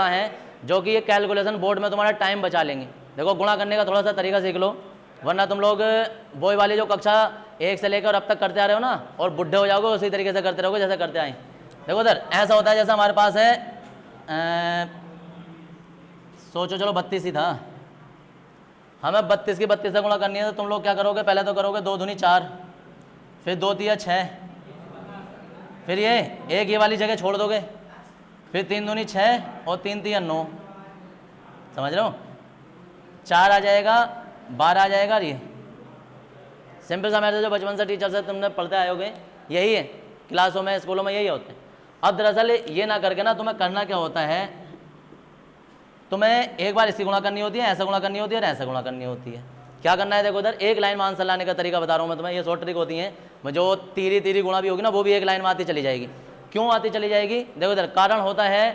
गुणा हैं जो कि ये कैलकुलेशन बोर्ड में तुम्हारा टाइम बचा लेंगे। देखो गुणा करने का थोड़ा सा तरीका सीख लो, वरना तुम लोग वही वाली जो कक्षा 1 से लेकर अब तक करते आ रहे हो ना, और बुढ़े हो जाओगे उसी तरीके से करते रहोगे जैसे करते आए। देखो उधर ऐसा होता है जैसे हमारे पास है सोचो, चलो 32 ही था, हमें 32 की 32 से गुणा करनी है, तो तुम लोग क्या करोगे, पहले तो करोगे 2 दूनी 4, फिर 2 तिया 6, फिर ये एक ये वाली जगह छोड़ दोगे, फिर 3 दूनी 6 और 3 तिया 9, समझ रहे हो, 4 आ जाएगा, 12 आ जाएगा। ये सिंपल सा मैथड जो बचपन से टीचर से तुमने पढ़ते आए होगे, यही है, क्लासों में स्कूलों में यही होते हैं। अब दरअसल ये ना करके ना तुम्हें करना क्या होता है, तुम्हें एक बार इसकी गुणा करनी होती है, ऐसा गुणा करनी होती है और ऐसा गुणा करनी होती है। क्या करना है, देखो उधर एक लाइन में आंसर लाने का तरीका बता रहा हूँ मैं तुम्हें, ये शॉर्ट ट्रिक होती है, जो तीरी गुणा भी होगी ना वो भी एक लाइन में आती चली जाएगी। क्यों आती चली जाएगी, देखो इधर कारण होता है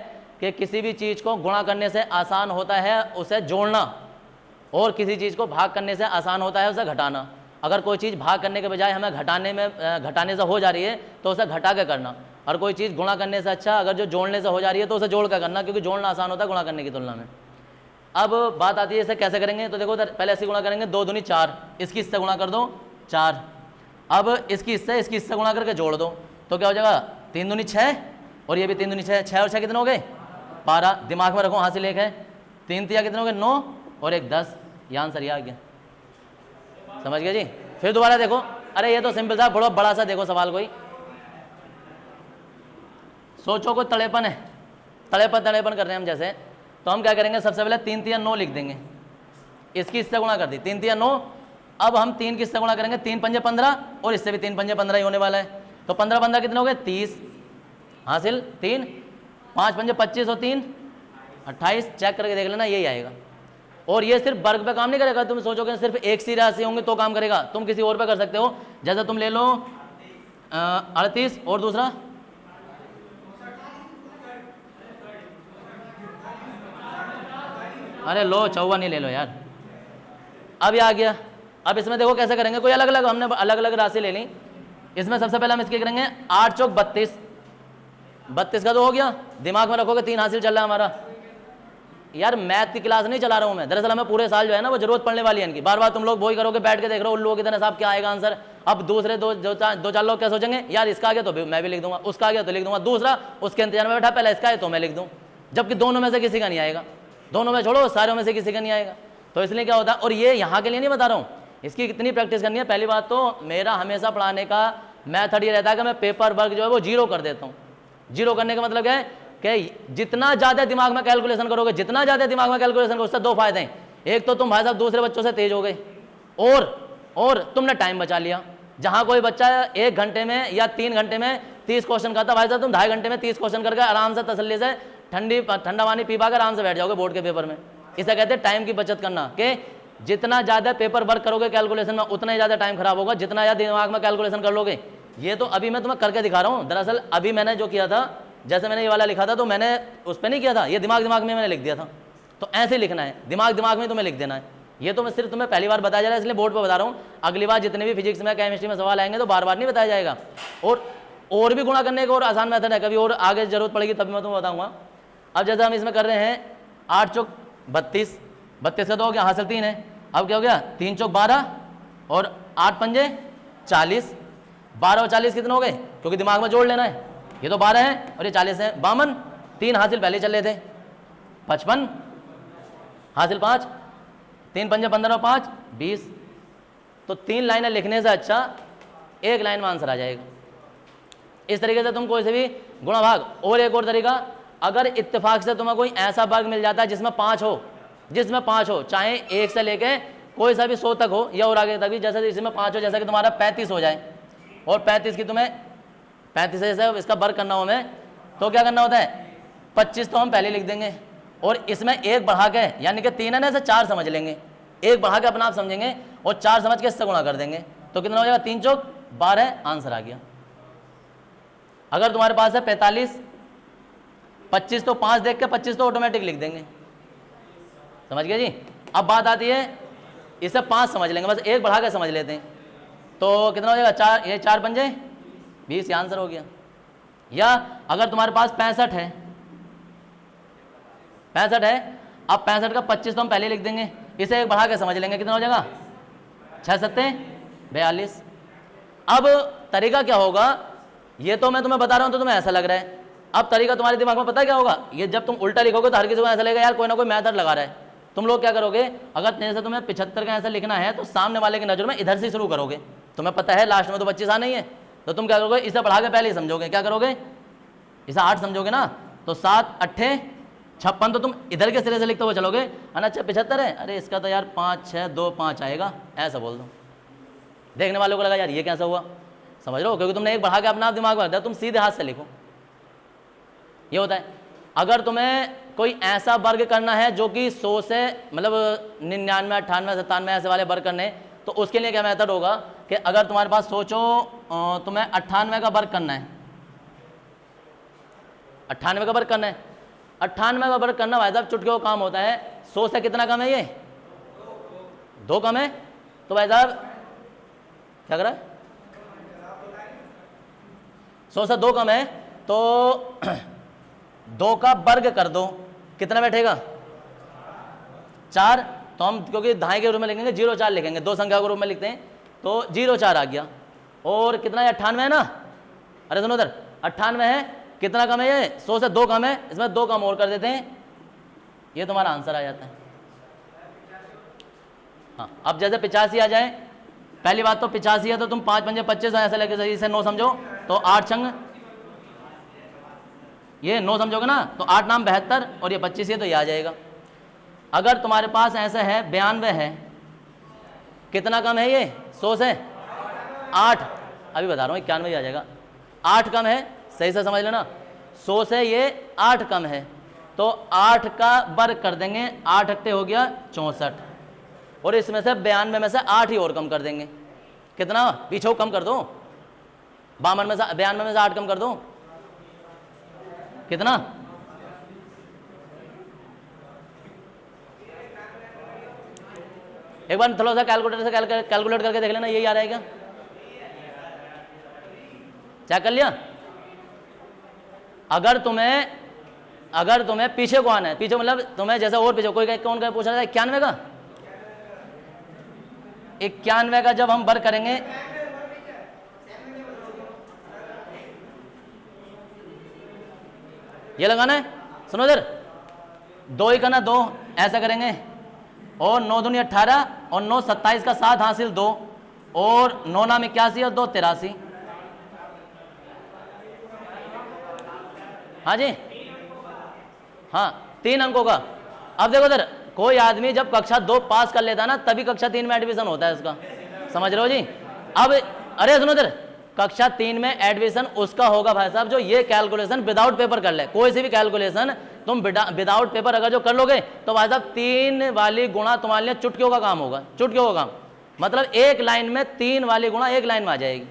कि किसी भी चीज़ को गुणा करने से आसान होता है उसे जोड़ना, और किसी चीज़ को भाग करने से आसान होता है उसे घटाना। अगर कोई चीज़ भाग करने के बजाय हमें घटाने से हो जा रही है तो उसे घटा के करना, और कोई चीज़ गुणा करने से अच्छा अगर जो जोड़ने से हो जा रही है तो उसे जोड़ कर करना, क्योंकि जोड़ना आसान होता है गुणा करने की तुलना में। अब बात आती है इसे कैसे करेंगे, तो देखो पहले ऐसे गुणा करेंगे, 2 दूनी 4, इसकी इससे गुणा कर दो 4, अब इसकी इससे गुणा करके जोड़ दो, तो क्या हो जाएगा 3 दूनी 6 और ये भी 3 दूनी 6, 6 और 6 कितने हो गए 12, दिमाग में रखो, हासिल एक है, 3 तिया कितने हो गए 9 और 1 10, ये आंसर ये आ गया, समझ गए जी। फिर दोबारा देखो, अरे ये तो सिंपल था, बड़ा बड़ा सा देखो सवाल, कोई सोचो कोई तड़ेपन है, तड़ेपन कर रहे हैं हम जैसे, तो हम क्या करेंगे, सबसे पहले 3 तिया 9 लिख देंगे, इसकी इससे गुणा कर दी 3 तिया 9, अब हम 3 किससे गुणा करेंगे, 3 पंजे 15 और इससे भी 3 पंजे 15 ही होने वाला है, तो 15 15 कितने हो गए 30, हासिल 3, 5 पंजे 25 और 3 28, चेक करके देख लेना यही आएगा। और ये सिर्फ वर्ग पे काम नहीं करेगा, तुम सोचोगे सिर्फ एक सी राशि होंगे तो काम करेगा, तुम किसी और पे कर सकते हो, जैसे तुम ले लो 38 और दूसरा अरे लो 54 ही ले लो यार, अब ये आ गया। अब इसमें देखो कैसे करेंगे, कोई अलग अलग हमने अलग अलग राशि ले ली, इसमें सबसे पहले हम इसके करेंगे 8 चौक 32, 32 का तो हो गया, दिमाग में रखोगे 3 हासिल चल रहा है हमारा। यार मैथ की क्लास नहीं चला रहा हूँ मैं, दरअसल हमें पूरे साल जो है ना वो जरूरत पड़ने वाली है इनकी, बार बार तुम लोग वही करोगे, बैठ के देख रहे हो उन लोगों की तरह साहब क्या आएगा आंसर। अब दूसरे दो चार लोग क्या सोचेंगे, यार इसका आ गया तो मैं भी लिख दूंगा, उसका आ गया तो लिख दूंगा, दूसरा उसके इंतजार में बैठा पहले इसका है तो मैं लिख दूँ, जबकि दोनों में से किसी का नहीं आएगा, दोनों में छोड़ो सारों में से किसी का नहीं आएगा। तो इसलिए क्या होता है, और ये यहाँ के लिए नहीं बता रहा हूँ, इसकी कितनी प्रैक्टिस करनी है। पहली बात तो मेरा हमेशा पढ़ाने का मैथड ये रहता है कि मैं पेपर वर्क जो है वो 0 कर देता हूँ। 0 करने का मतलब क्या है कि जितना ज़्यादा दिमाग में कैलकुलेशन करोगे, जितना ज़्यादा दिमाग में कैलकुलेशन करोगे, उससे 2 फायदे हैं, एक तो तुम भाई साहब दूसरे बच्चों से तेज हो गए, और तुमने टाइम बचा लिया। जहाँ कोई बच्चा 1 घंटे में या 3 घंटे में 30 क्वेश्चन करता, भाई साहब तुम 2.5 घंटे में 30 क्वेश्चन करके आराम से तसल्ली से ठंडा पानी पी पाकर आराम से बैठ जाओगे बोर्ड के पेपर में। इसे कहते हैं टाइम की बचत करना, कि जितना ज़्यादा पेपर वर्क करोगे कैलकुलेशन में उतना ही ज़्यादा टाइम खराब होगा, जितना ज़्यादा दिमाग में कैलकुलेशन कर लोगे। ये तो अभी मैं तुम्हें करके दिखा रहा हूँ, दरअसल अभी मैंने जो किया था, जैसे मैंने ये वाला लिखा था तो मैंने उस पर नहीं किया था, ये दिमाग में मैंने लिख दिया था। तो ऐसे लिखना है, दिमाग में तुम्हें लिख देना है। ये तो मैं सिर्फ तुम्हें पहली बार बताया जा रहा है इसलिए बोर्ड पर बता रहा हूँ, अगली बार जितने भी फिजिक्स में केमिस्ट्री में सवाल आएंगे तो बार बार नहीं बताया जाएगा। और भी गुणा करने का और आसान मेथड है, कभी और आगे जरूरत पड़ेगी तभी मैं तुम्हें बताऊँगा। अब जैसे हम इसमें कर रहे हैं 8 चौक 32, 32 का तो हो गया, हासिल 3 है। अब क्या हो गया 3 चौक 12 और 8 पंजे 40, 12 और 40 कितने हो गए, क्योंकि दिमाग में जोड़ लेना है। ये तो 12 है और ये 40 है, 52, 3 हासिल पहले चल रहे थे, 55 हासिल 5, 3 पंजे 15 और 5 20। तो 3 लाइनें लिखने से अच्छा 1 लाइन में आंसर आ जाएगा। इस तरीके से तुम कोई से भी गुणा भाग। और एक और तरीका, अगर इत्तेफाक से तुम्हें कोई ऐसा वर्ग मिल जाता है जिसमें 5 हो, चाहे 1 से लेके कोई सा भी 100 तक हो या और आगे तक भी, जैसे इसमें 5 हो, जैसा कि तुम्हारा 35 हो जाए और 35 की तुम्हें 35 से जैसे इसका वर्ग करना हो हमें, तो क्या करना होता है 25 तो हम पहले लिख देंगे और इसमें 1 बढ़ा के, यानी कि 3 है ना, से 4 समझ लेंगे, 1 बढ़ा के अपना आप समझेंगे और 4 समझ के इससे गुणा कर देंगे, तो कितना हो जाएगा 3 चौक 12, आंसर आ गया। अगर तुम्हारे पास है 45, 25 तो 5 देख के 25 तो ऑटोमेटिक लिख देंगे, समझ गए जी। अब बात आती है इसे 5 समझ लेंगे, बस 1 बढ़ा के समझ लेते हैं, तो कितना हो जाएगा 4, ये 4 पंजे 20, ये आंसर हो गया। या अगर तुम्हारे पास 65 है, 65 है। अब 65 का 25 तो हम पहले लिख देंगे, इसे एक बढ़ा के समझ लेंगे कितना हो जाएगा, 6 सत्ते 42। अब तरीका क्या होगा, ये तो मैं तुम्हें बता रहा हूं तो तुम्हें ऐसा लग रहा है, अब तरीका तुम्हारे दिमाग में पता है क्या होगा, ये जब तुम उल्टा लिखोगे तो हर किसी को ऐसा लगेगा यार कोई ना कोई मेथड लगा रहा है। तुम लोग क्या करोगे, अगर जैसे तुम्हें 75 का ऐसा लिखना है तो सामने वाले की नजर में इधर से शुरू करोगे, तुम्हें पता है लास्ट में तो 25 आना ही है, तो तुम क्या करोगे, इसे बढ़ा के पहले ही समझोगे, क्या करोगे, इसे 8 समझोगे ना, तो 7 8 56 तो तुम इधर के सिरे से लिखते हुए चलोगे, है ना। 75 है, अरे इसका तो यार 5 6 2 5 आएगा, ऐसा बोल दो, देखने वालों को लगा यार ये कैसा हुआ, समझ रहे हो, क्योंकि तुमने एक बढ़ा के अपना आप दिमाग में रखा, तुम सीधे हाथ से लिखो, ये होता है। अगर तुम्हें कोई ऐसा वर्ग करना है जो कि 100 से मतलब 99 98 97 ऐसे वाले वर्ग करने, तो उसके लिए क्या मेथड होगा कि अगर तुम्हारे पास सोचो तुम्हें 98 का वर्ग करना है, 98 का वर्ग करना है, 98 का वर्ग करना भाई साहब चुटकियों का काम होता है। 100 से कितना कम है, ये 2 कम है, तो भाई साहब क्या कर रहा है, 100 से 2 कम है, तो 2 का वर्ग कर दो, कितना बैठेगा 4, तो हम क्योंकि दहाई के रूप में लिखेंगे 0 4 लिखेंगे, 2 संख्या के रूप में लिखते हैं, तो 0 4 आ गया, और कितना है 98 है ना, अरे सुनो उधर 98 है, कितना कम है ये, 100 से 2 कम है, इसमें 2 कम और कर देते हैं, ये तुम्हारा आंसर आ जाता है। हाँ, अब जैसे 85 आ जाए, पहली बात तो 85 है तो तुम 5 5 25 ऐसे लेके सही से 9 समझो, तो 8 छंग ये 9 समझोगे ना, तो 8 नाम 72 और ये 25 है, तो ये आ जाएगा। अगर तुम्हारे पास ऐसा है 92 है, कितना कम है ये 100 से 8, अभी बता रहा हूँ 91 आ जाएगा, 8 कम है, सही से समझ लेना, 100 से ये 8 कम है, तो 8 का वर्ग कर देंगे, 8 8 हो गया 64, और इसमें से 92 में से 8 ही और कम कर देंगे, कितना पीछे कम कर दो, 52 में से 92 में से 8 कम कर दो, कितना, एक बार थोड़ा सा कैलकुलेटर से कैलकुलेट करके देख लेना, यही आ रहा है क्या, चेक कर लिया। अगर तुम्हें पीछे को आना है, पीछे मतलब तुम्हें जैसे और पीछे, कोई कौन का पूछ रहा है 91 का, 91 का जब हम वर्ग करेंगे, ये लगाना है, सुनो इधर 2 ही करना 2, ऐसा करेंगे, और 9 दूनी 18 और 9 27 का 7 हासिल 2, और 9 नाम 81 और 2 83, हाँ जी, हाँ 3 अंकों का। अब देखो इधर, कोई आदमी जब कक्षा 2 पास कर लेता है ना, तभी कक्षा 3 में एडमिशन होता है उसका, समझ रहे हो जी। अब अरे सुनो इधर, कक्षा 3 में एडमिशन उसका होगा भाई साहब जो ये कैलकुलेशन विदाउट पेपर कर ले, कोई सी भी कैलकुलेशन तुम विदाउट पेपर अगर जो कर लोगे, तो भाई साहब 3 वाली गुणा तुम्हारे लिए चुटकियों का काम होगा, चुटकियों का काम, मतलब एक लाइन में 3 वाली गुणा एक लाइन में आ जाएगी।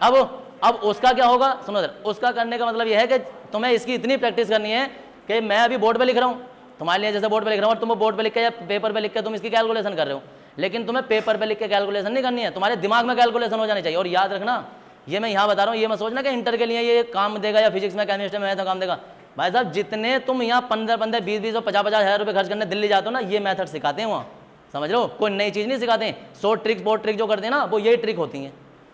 अब उसका क्या होगा, सुनो इधर, उसका करने का मतलब यह है कि तुम्हें इसकी इतनी प्रैक्टिस करनी है कि मैं अभी बोर्ड पे लिख रहा हूँ तुम्हारे लिए, जैसे बोर्ड पे लिख रहा हूँ, और तुम बोर्ड पे लिख के या पेपर पे लिख के तुम इसकी कैलकुलेशन कर रहे हो, लेकिन तुम्हें पेपर पे लिख के कैलकुलेशन नहीं करनी है, तुम्हारे दिमाग में कैलकुलेशन हो जानी चाहिए। और याद रखना, ये मैं यहाँ बता रहा हूँ, ये मैं सोचना कि इंटर के लिए ये काम देगा या फिजिक्स में केमिस्ट्री में तो काम देगा, भाई साहब जितने तुम यहाँ 15 20 और 50 हज़ार रुपये खर्च करने दिल्ली जाते हो ना, ये मेथड सिखाते हैं वहाँ, समझ लो, कोई नई चीज़ नहीं सिखाते हैं। शॉर्ट ट्रिक्स बोर्ड ट्रिक जो करते हैं ना, वो यही ट्रिक होती हैं,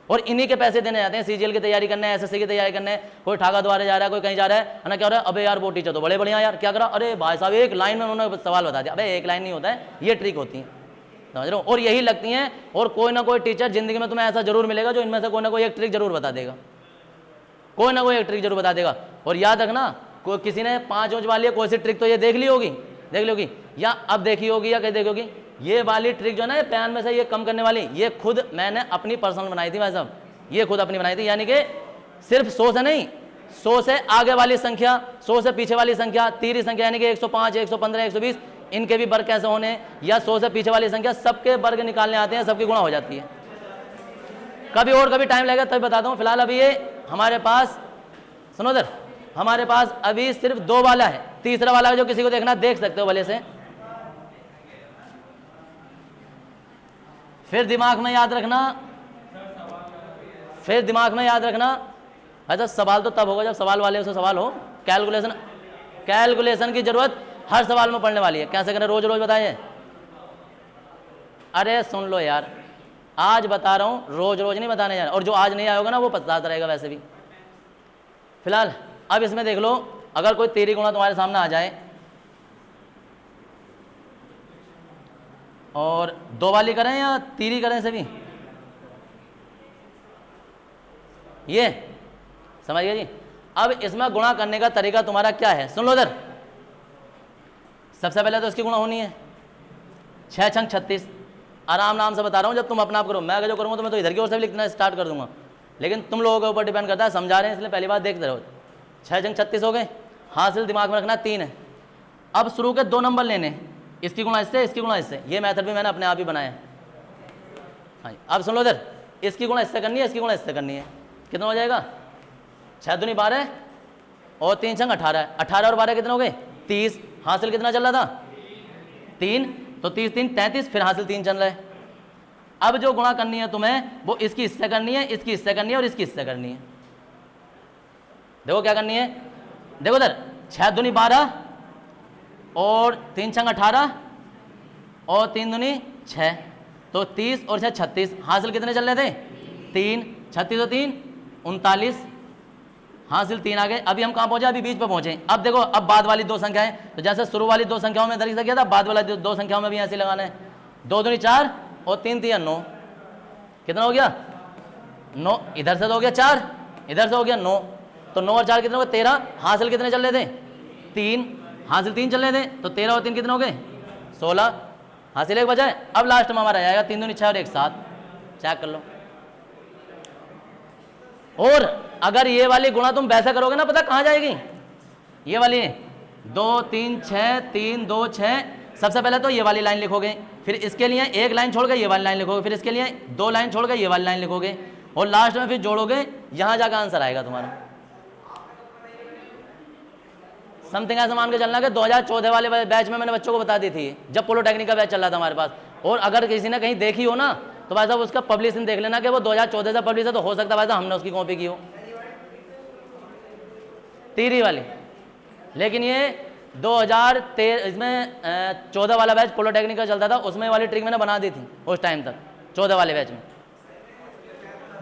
और इन्हीं के पैसे देने जाते हैं। सीजीएल की तैयारी करने, एसएससी की तैयारी करने, कोई ठाका द्वारे जा रहा है, कोई कहीं जा रहा है ना, क्या हो रहा है, अबे यार वो टीचर तो बड़े बढ़िया यार, क्या करा, अरे भाई साहब एक लाइन में उन्होंने सवाल बता दिया, अबे एक लाइन नहीं होता है, ये ट्रिक होती है, समझ रहे हो, और यही लगती हैं। और कोई ना कोई टीचर जिंदगी में तुम्हें ऐसा जरूर मिलेगा जो इनमें से कोई ना कोई एक ट्रिक जरूर बता देगा, कोई ना कोई एक ट्रिक जरूर बता देगा। और याद रखना, कोई किसी ने 5 ऊँच वाली कोई सी ट्रिक तो ये देख ली होगी, या अब देखी होगी या कहीं देखी होगी, ये वाली ट्रिक जो है ना 95 में से ये कम करने वाली, ये खुद मैंने अपनी पर्सनल बनाई थी भाई साहब, ये खुद अपनी बनाई थी, यानी कि सिर्फ 100 से नहीं, 100 से आगे वाली संख्या, 100 से पीछे वाली संख्या, तीसरी संख्या यानी कि 105 115 120, इनके भी वर्ग कैसे होने, या 100 से पीछे वाली संख्या, सबके वर्ग निकालने आते हैं, सबकी गुणा हो जाती है। कभी और कभी टाइम लगेगा तभी बताता हूँ, फिलहाल अभी ये हमारे पास, सुनो इधर, हमारे पास अभी सिर्फ 2 वाला है, तीसरा वाला जो किसी को देखना देख सकते हो भले से। फिर दिमाग में याद रखना, अच्छा सवाल तो तब होगा जब सवाल वाले से सवाल हो। कैलकुलेशन की जरूरत हर सवाल में पढ़ने वाली है। कैसे करें, रोज रोज बताइए। अरे सुन लो यार, आज बता रहा हूं, रोज रोज नहीं बताने जाना, और जो आज नहीं आया होगा ना वो पता रहेगा वैसे भी। फिलहाल अब इसमें देख लो, अगर कोई तेरी गुणा तुम्हारे सामने आ जाए और दो वाली करें या तीरी करें, से भी ये समझ गए जी। अब इसमें गुणा करने का तरीका तुम्हारा क्या है, सुन लो इधर। सबसे पहले तो इसकी गुणा होनी है 6 छंग 36। आराम से बता रहा हूँ, जब तुम अपना आप करो, मैं अगर जो करूँगा तो मैं तो इधर की ओर से भी लिखना स्टार्ट कर दूंगा, लेकिन तुम लोगों के ऊपर डिपेंड करता है। समझा रहे हैं इसलिए पहली बात देखते रहो। 6 छंग 36 हो गए, हासिल दिमाग में रखना 3 है। अब शुरू के 2 नंबर लेने, इसकी गुणा इससे, इसकी गुणा इससे। ये मेथड भी मैंने अपने आप ही बनाया। हाँ, अब सुन लो इधर, इसकी गुणा इससे करनी है, इसकी गुणा इससे करनी है। कितना हो जाएगा, 6 दूनी 12 और 3 छंग 18। 18 और 12 कितने हो गए, 30। हासिल कितना चल रहा था, 3, तो 30 3 33, फिर हासिल 3 चल रहा है। अब जो गुणा करनी है तुम्हें वो इसकी इससे करनी है, इसकी इससे करनी है और इसकी इससे करनी है। देखो क्या करनी है, देखो इधर 6 दूनी 12 और 3 छंग 18 और 3 दूनी 6, तो 30 और 6 36। हासिल कितने चल रहे थे, 3। 36 और 3 39, हासिल 3 आ गए। अभी हम कहाँ पहुंचे, अभी बीच पे पहुंचे। अब देखो, अब बाद वाली 2 संख्याएं, तो जैसे शुरू वाली 2 संख्याओं में तरीका किया था, बाद वाली 2 संख्याओं में भी ऐसे लगाना है। 2 दूनी 4 और 3 3 9, कितना हो गया 9। इधर से तो हो गया 4, इधर से हो गया 9, तो 9 और 4 कितने हो गए 13। हासिल कितने चल रहे थे, 3। हासिल 3 चल रहे थे, तो 13 और 3 कितने हो गए 16। हासिल 1 बचा है। अब लास्ट में हमारा आएगा 3 दूनी 6 और 1 7। चेक कर लो। और अगर ये वाली गुणा तुम वैसे करोगे ना, पता कहाँ जाएगी, ये वाली 2 3 6 3 2 6। सबसे पहले तो ये वाली लाइन लिखोगे, फिर इसके लिए एक लाइन छोड़ के ये वाली लाइन लिखोगे, फिर इसके लिए 2 लाइन छोड़ के ये वाली लाइन लिखोगे, और लास्ट में फिर जोड़ोगे, यहां जाकर आंसर आएगा तुम्हारा। समथिंग ऐसा मान के चलना कि 2014 वाले बैच में मैंने बच्चों को बता दी थी, जब पोलोटेक्निक का बैच चल रहा था हमारे पास। और अगर किसी ने कहीं देखी हो ना, तो भाई साहब उसका पब्लिशिंग देख लेना कि वो 2014 से पब्लिश है, तो हो सकता है भाई साहब हमने उसकी कॉपी की हो, तीरी वाली। लेकिन ये 2013 इसमें 14 वाला बैच पोलोटेक्निक का चलता था, उसमें वाली ट्रिक मैंने बना दी थी उस टाइम तक, 14 वाले बैच में।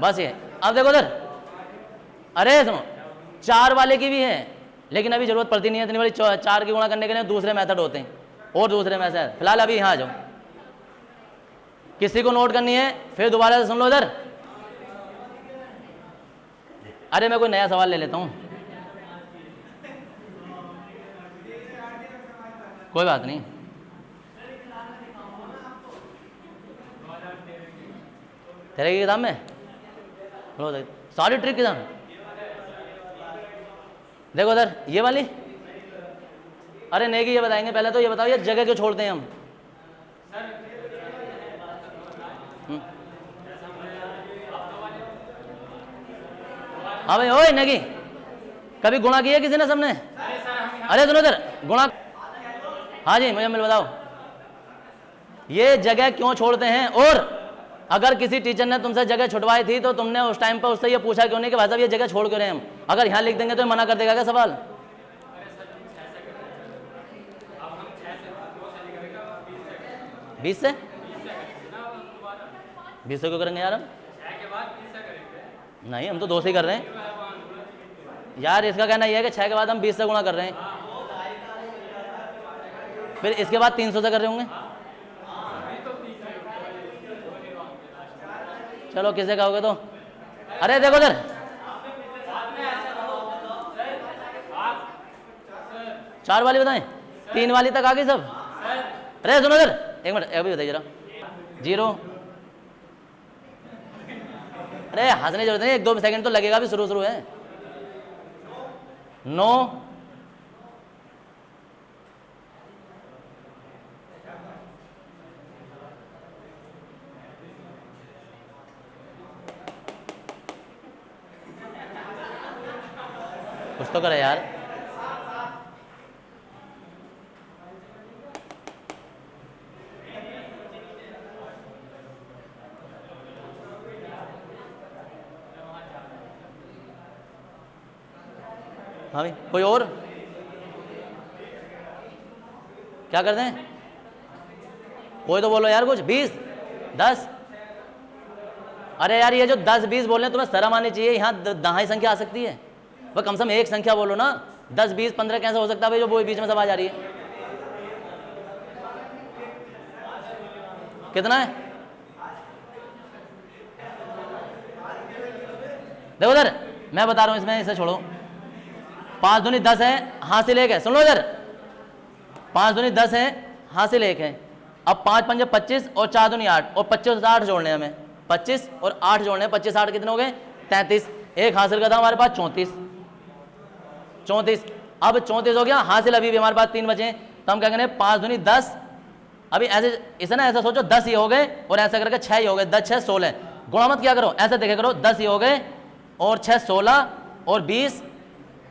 बस ये। अब देखो उधर, अरे सुनो, 4 वाले की भी है, लेकिन अभी जरूरत पड़ती नहीं है इतनी बड़ी। 4 की गुणा करने के लिए दूसरे मेथड होते हैं, और दूसरे मेथड। फिलहाल अभी यहाँ आ जाओ, किसी को नोट करनी है फिर दोबारा से सुन लो इधर। अरे मैं कोई नया सवाल ले लेता हूँ, कोई बात नहीं। तेरे की किताब में सारी ट्रिक किताब में देखो उधर, ये वाली। अरे नहीं कि ये बताएंगे, पहले तो ये बताओ ये जगह क्यों छोड़ते हैं हम। हाँ भाई, ओए नेगी, कभी गुणा किया किसी ने, सबने? अरे सुनो इधर, गुणा। हाँ जी मुझे बताओ, ये जगह क्यों छोड़ते हैं? और अगर किसी टीचर ने तुमसे जगह छुटवाई थी तो तुमने उस टाइम पर उससे ये पूछा क्यों नहीं कि भाई साहब ये जगह छोड़ क्यों रहे हम? अगर यहाँ लिख देंगे तो मना कर देगा क्या सवाल? 20 से 20 से क्यों करेंगे यार हम? नहीं, हम तो 2 से ही कर रहे हैं यार। इसका कहना यह है कि 6 के बाद हम 20 से गुणा कर रहे हैं, फिर इसके बाद 300 से कर रहे होंगे। चलो किसे कहोगे तो। अरे देखो इधर, चार वाली बताएं, 3 वाली तक आ गई सब। अरे सुनो इधर, एक मिनट अभी बताइए जरा। 0। अरे हंसने की जरूरत नहीं, 1-2 सेकंड तो लगेगा, भी शुरू है। 9। कुछ तो करे यार। हाँ भाई, कोई और? क्या कर दें? कोई तो बोलो यार कुछ। 20, 10। अरे यार ये जो 10, 20 बोल रहे हैं तुम्हें शर्म आनी चाहिए। यहाँ दहाई संख्या आ सकती है, वह कम से कम एक संख्या बोलो ना। 10, 20, 15 कैसे हो सकता है भाई जो वो बीच में सब आ जा रही है? कितना है? देखो इधर मैं बता रहा हूं, इसमें इसे छोड़ो। 5 दूनी 10 है, हासिल 1 है। सुन लो इधर, 5 दूनी 10 है, हासिल 1 है। अब 5 पंजे 25 और 4 दूनी 8 और 25 8 जोड़ने हैं हमें। 25 और 8 जोड़ने हैं, 25 8 कितने हो गए? 33। एक हासिल का था हमारे पास 34। 34 अब 34 हो गया हासिल, अभी भी हमारे पास 3 बचे। तो हम क्या करें? 5 दूनी 10, अभी ऐसे इसे ना ऐसा सोचो 10 ही हो गए और ऐसा करके 6 ही हो गए। 10 6 16, गुणा मत क्या करो, ऐसे देखे करो। 10 ही हो गए और 6 16 और 20,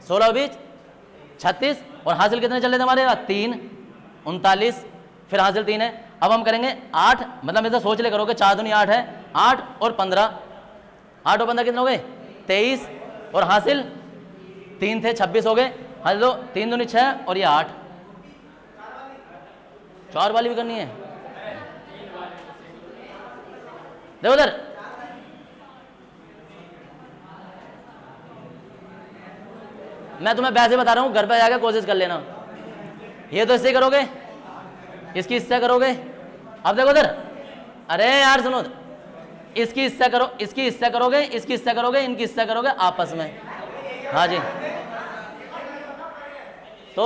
16 20 36 और हासिल कितने चले थे हमारे? 3 39, फिर हासिल 3 है। अब हम करेंगे 8, मतलब ऐसा सोच ले करोगे। 4 दूनी 8 है, 8 और 15, 8 और 15 कितने हो गए? 23 और हासिल 3 थे, 26 हो गए। हासिल दो, 3 दूनी 6 और ये 8। 4 वाली भी करनी है। देखो उधर, मैं तुम्हें वैसे बता रहा हूं, घर पे जाकर कोशिश कर लेना। ये तो इससे करोगे, इसकी इससे करोगे। अब देखो उधर, अरे यार सुनो, इसकी इससे करो, इसकी इससे करोगे, इसकी इससे करोगे, इनकी इससे करोगे आपस में। हाँ जी, तो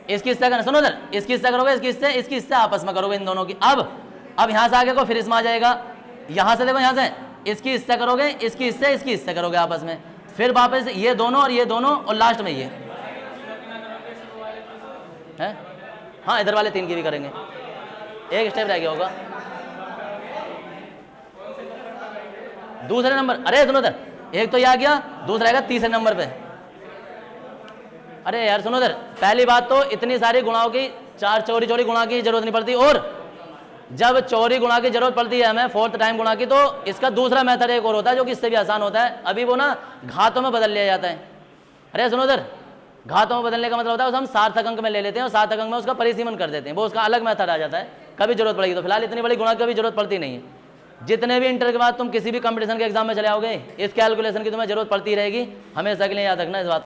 इसकी हिस्सा करना। सुनो इधर, इसकी हिस्सा करोगे, इसकी हिस्सा आपस में करोगे इन दोनों की। अब यहां से आगे को फिर इसमें आ जाएगा। यहां से देखो, यहां से इसकी हिस्सा करोगे, इसकी हिस्सा करोगे आपस में। फिर वापस ये दोनों और ये दोनों और लास्ट में ये है। हाँ इधर वाले 3 की भी करेंगे, एक स्टेप रह गया होगा। दूसरे नंबर, अरे सुनो इधर, एक तो ये आ गया, दूसरा आएगा तीसरे नंबर पे। अरे यार सुनो इधर, पहली बात तो इतनी सारी गुणाओं की 4 चौरी चौरी गुणा की जरूरत नहीं पड़ती। और जब चौरी गुणा की जरूरत पड़ती है हमें 4th टाइम गुणा की, तो इसका दूसरा मेथड एक और होता है जो कि इससे भी आसान होता है। अभी वो ना घातों में बदल लिया जाता है। अरे सुनो इधर, घातों में बदलने का मतलब होता है उसे हम सार्थक अंक में ले लेते हैं और सार्थक अंक में उसका परिसीमन कर देते हैं। वो उसका अलग मेथड आ जाता है, कभी जरूरत पड़ेगी। तो फिलहाल इतनी बड़ी गुणा की कभी जरूरत पड़ती नहीं है। जितने भी इंटर के बाद तुम किसी भी कंपटीशन के एग्जाम में चले आओगे, इस कैलकुलेशन की तुम्हें जरूरत पड़ती रहेगी। हमेशा के लिए याद रखना इस बात।